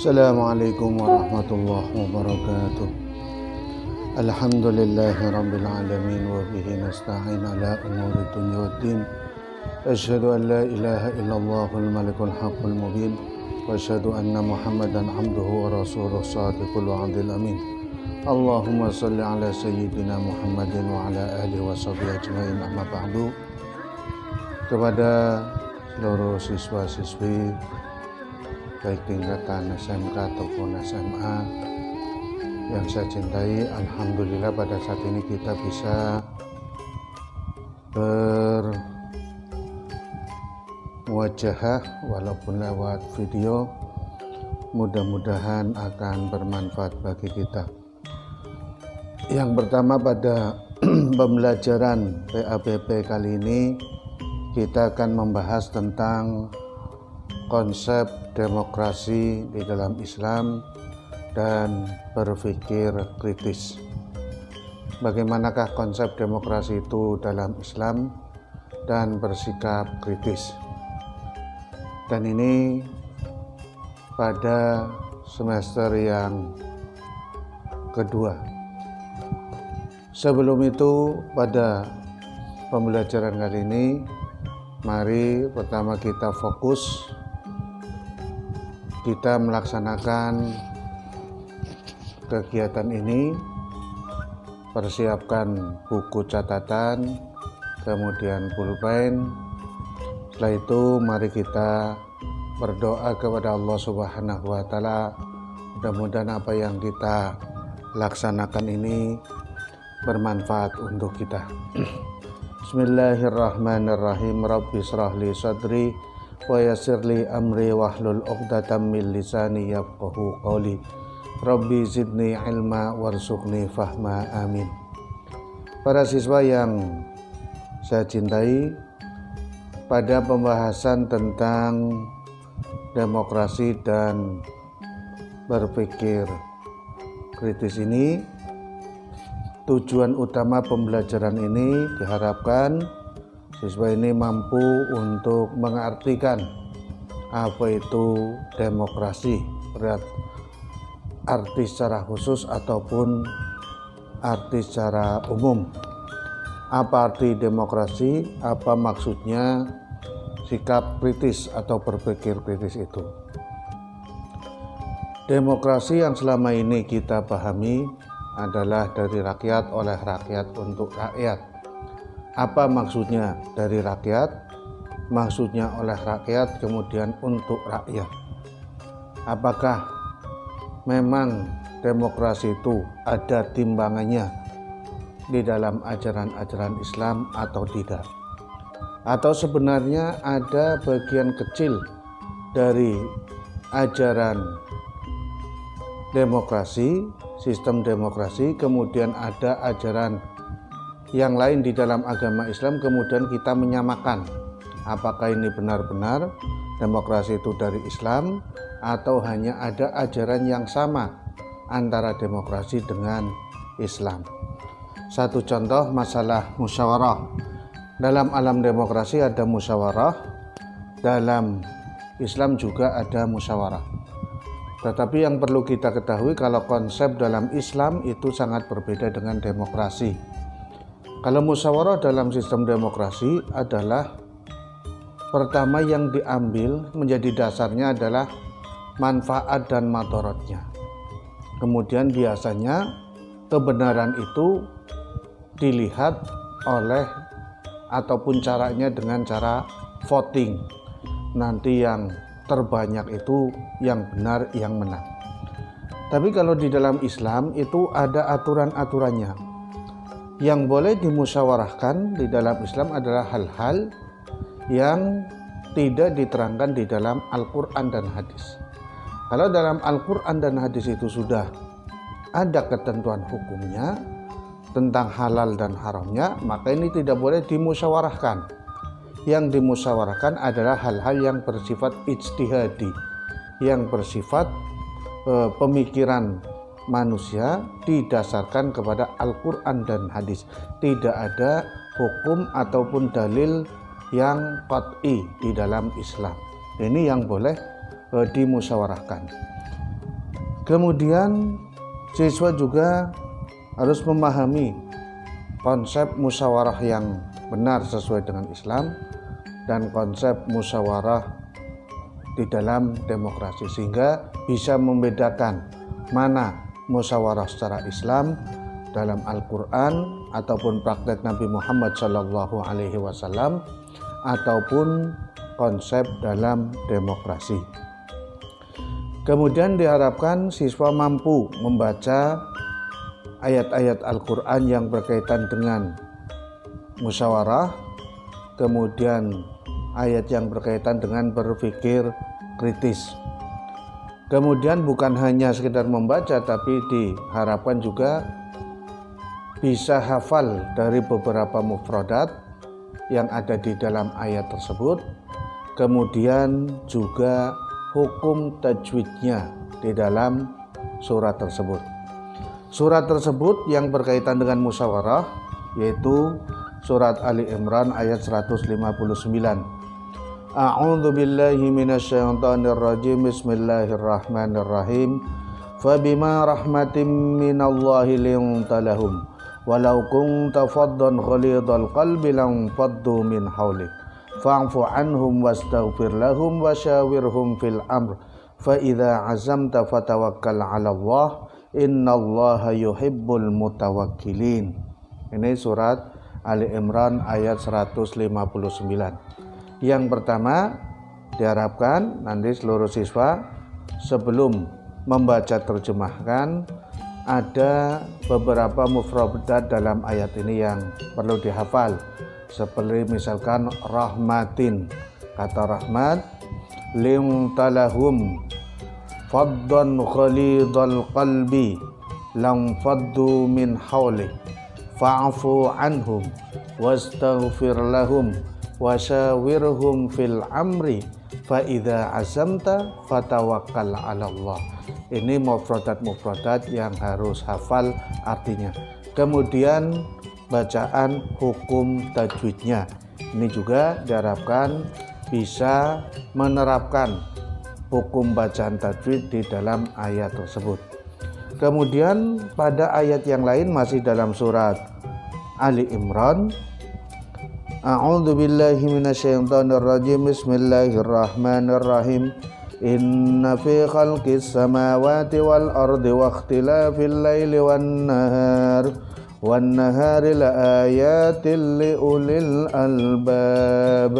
Assalamualaikum warahmatullahi wabarakatuh. Alhamdulillahi rabbil alamin wa bihi nasta'in ala umuri dunya waddin. Asyhadu an la ilaha illallahul malikul haqqul mubin wa asyhadu anna Muhammadan abduhu wa rasuluh shadiqul wa'dil amin. Allahumma shalli ala sayyidina Muhammadin wa ala alihi wa sahbihi ajmain, amma ba'du. Kepada seluruh siswa-siswi baik tingkatan SMK ataupun SMA yang saya cintai, alhamdulillah pada saat ini kita bisa bermuwajahah walaupun lewat video. Mudah-mudahan akan bermanfaat bagi kita. Yang pertama, pada pembelajaran PABP kali ini kita akan membahas tentang konsep demokrasi di dalam Islam dan berpikir kritis. Bagaimanakah konsep demokrasi itu dalam Islam dan bersikap kritis? Dan ini pada semester yang kedua. Sebelum itu, pada pembelajaran kali ini, mari pertama kita fokus. Kita melaksanakan kegiatan ini, persiapkan buku catatan, kemudian pulpen. Setelah itu mari kita berdoa kepada Allah Subhanahu wa Ta'ala. Mudah-mudahan apa yang kita laksanakan ini bermanfaat untuk kita. Bismillahirrahmanirrahim. Rabbi shrah li sadri wa yassirli amri wahlul 'uqdatam min lisani yafqahu qawli. Rabbi zidni ilma warzuqni fahma, amin. Para siswa yang saya cintai, pada pembahasan tentang demokrasi dan berpikir kritis ini, tujuan utama pembelajaran ini diharapkan siswa ini mampu untuk mengartikan apa itu demokrasi, arti secara khusus ataupun arti secara umum. Apa arti demokrasi? Apa maksudnya sikap kritis atau berpikir kritis itu? Demokrasi yang selama ini kita pahami adalah dari rakyat, oleh rakyat, untuk rakyat. Apa maksudnya dari rakyat? Maksudnya oleh rakyat, kemudian untuk rakyat. Apakah memang demokrasi itu ada timbangannya di dalam ajaran-ajaran Islam atau tidak? Atau sebenarnya ada bagian kecil dari ajaran demokrasi, sistem demokrasi, kemudian ada ajaran yang lain di dalam agama Islam, kemudian kita menyamakan apakah ini benar-benar demokrasi itu dari Islam atau hanya ada ajaran yang sama antara demokrasi dengan Islam. Satu contoh masalah musyawarah. Dalam alam demokrasi ada musyawarah, dalam Islam juga ada musyawarah. Tetapi yang perlu kita ketahui kalau konsep dalam Islam itu sangat berbeda dengan demokrasi. Kalau musyawarah dalam sistem demokrasi adalah pertama yang diambil menjadi dasarnya adalah manfaat dan madharatnya. Kemudian biasanya kebenaran itu dilihat oleh ataupun caranya dengan cara voting. Nanti yang terbanyak itu yang benar, yang menang. Tapi kalau di dalam Islam itu ada aturan-aturannya. Yang boleh dimusyawarahkan di dalam Islam adalah hal-hal yang tidak diterangkan di dalam Al-Quran dan hadis. Kalau dalam Al-Quran dan hadis itu sudah ada ketentuan hukumnya tentang halal dan haramnya, maka ini tidak boleh dimusyawarahkan. Yang dimusyawarahkan adalah hal-hal yang bersifat ijtihadi, yang bersifat pemikiran manusia didasarkan kepada Al-Quran dan hadis. Tidak ada hukum ataupun dalil yang qat'i di dalam Islam. Ini yang boleh dimusyawarahkan. Kemudian siswa juga harus memahami konsep musyawarah yang benar sesuai dengan Islam dan konsep musyawarah di dalam demokrasi, sehingga bisa membedakan mana musyawarah secara Islam dalam Al-Quran ataupun praktek Nabi Muhammad SAW ataupun konsep dalam demokrasi. Kemudian diharapkan siswa mampu membaca ayat-ayat Al-Quran yang berkaitan dengan musyawarah, kemudian ayat yang berkaitan dengan berpikir kritis. Kemudian bukan hanya sekedar membaca, tapi diharapkan juga bisa hafal dari beberapa mufradat yang ada di dalam ayat tersebut. Kemudian juga hukum tajwidnya di dalam surat tersebut. Surat tersebut yang berkaitan dengan musyawarah yaitu surat Ali Imran ayat 159. A'udzu billahi minasyaitonir rajim. Bismillahirrahmanirrahim. Fabima rahmatin minallahi linta lahum walau kunta faddan ghalidhal qalbi lam faddu min hawlik fa'fu anhum wastaghfir lahum wasyawirhum fil amr fa idza azamta fatawakkal 'ala Allah innallaha yuhibbul mutawakkilin. Ini surat Ali Imran ayat 159. Yang pertama diharapkan nanti seluruh siswa sebelum membaca terjemahkan ada beberapa mufradat dalam ayat ini yang perlu dihafal, seperti misalkan rahmatin, kata rahmat, limtalahum faddan ghalidhal qalbi lam faddu min hawlik fa'fu anhum wastaghfir lahum wasyawirhum fil amri fa idza azamta fatawakkal 'ala Allah. Ini mufradat-mufradat yang harus hafal artinya. Kemudian bacaan hukum tajwidnya. Ini juga diharapkan bisa menerapkan hukum bacaan tajwid di dalam ayat tersebut. Kemudian pada ayat yang lain masih dalam surat Ali Imran, A'udzu billahi minasyaitonir rajim. Bismillahirrahmanirrahim. Inna fi khalqis samawati wal ardi wa ikhtilafil laili wan nahari la ayatin li ulil albab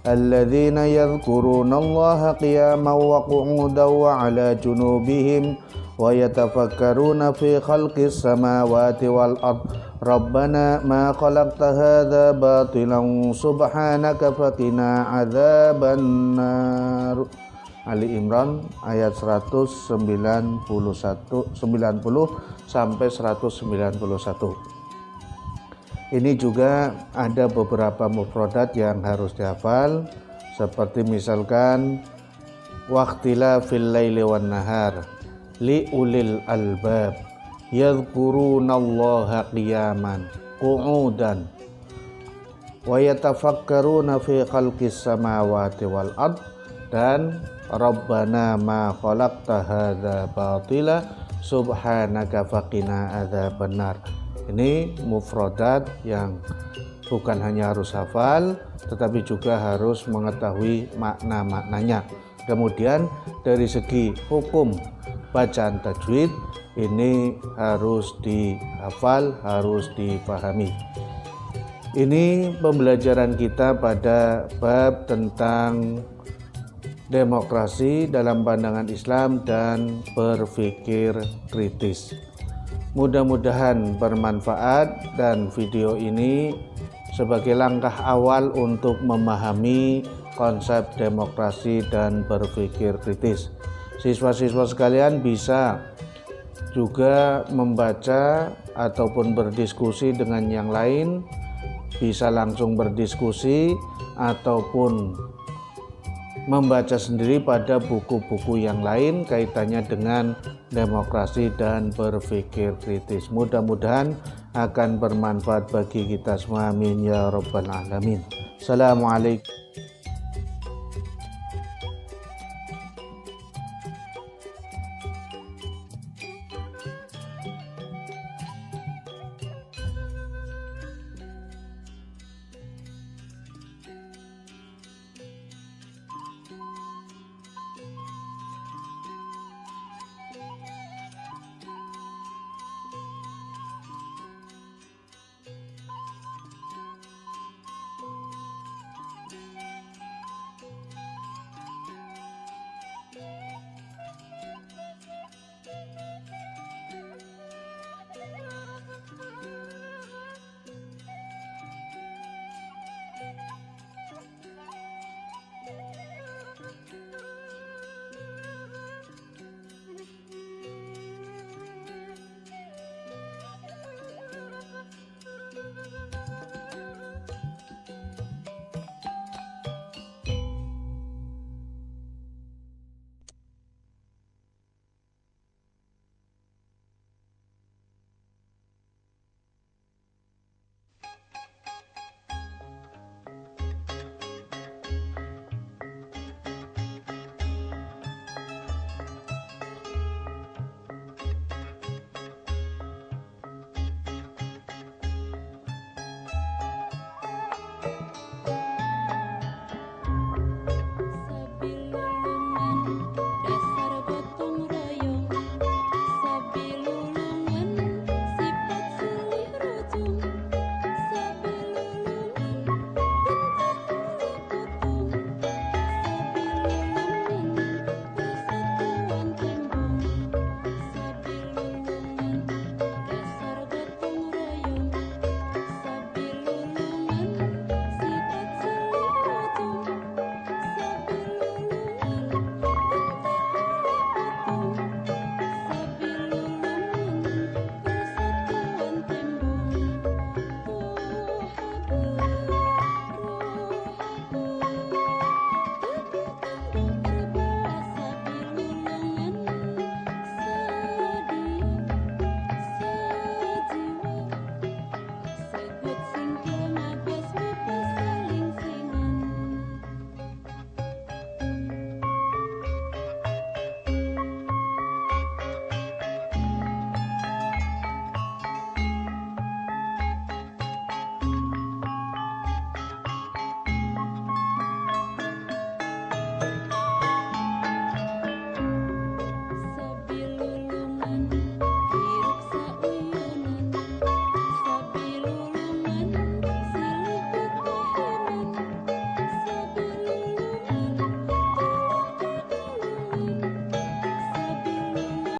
alladzina yadhkurunallaha qiyaman wa qu'udan wa 'ala junubihim wa yatafakkaruna fi khalqis samawati wal ard rabbana ma khalaqta hadza batilan subhanaka faqina adzabannar. Ali Imran ayat 190 sampai 191. Ini juga ada beberapa mufradat yang harus dihafal, seperti misalkan waqtila fil laili wan nahar li ulil albab yadhkurunallaha qiyaman qu'udan wa yatafakkaruna fi khalqis samawati wal ard dan Rabbana ma khalaqta hadza batila subhanaka faqina adzabannar. Ini mufradat yang bukan hanya harus hafal tetapi juga harus mengetahui makna-maknanya. Kemudian dari segi hukum bacaan tajwid ini harus dihafal, harus dipahami. Ini pembelajaran kita pada bab tentang demokrasi dalam pandangan Islam dan berpikir kritis. Mudah-mudahan bermanfaat dan video ini sebagai langkah awal untuk memahami konsep demokrasi dan berpikir kritis. Siswa-siswa sekalian bisa juga membaca ataupun berdiskusi dengan yang lain, bisa langsung berdiskusi ataupun membaca sendiri pada buku-buku yang lain kaitannya dengan demokrasi dan berpikir kritis. Mudah-mudahan akan bermanfaat bagi kita semua. Amin ya rabbal alamin. Assalamualaikum.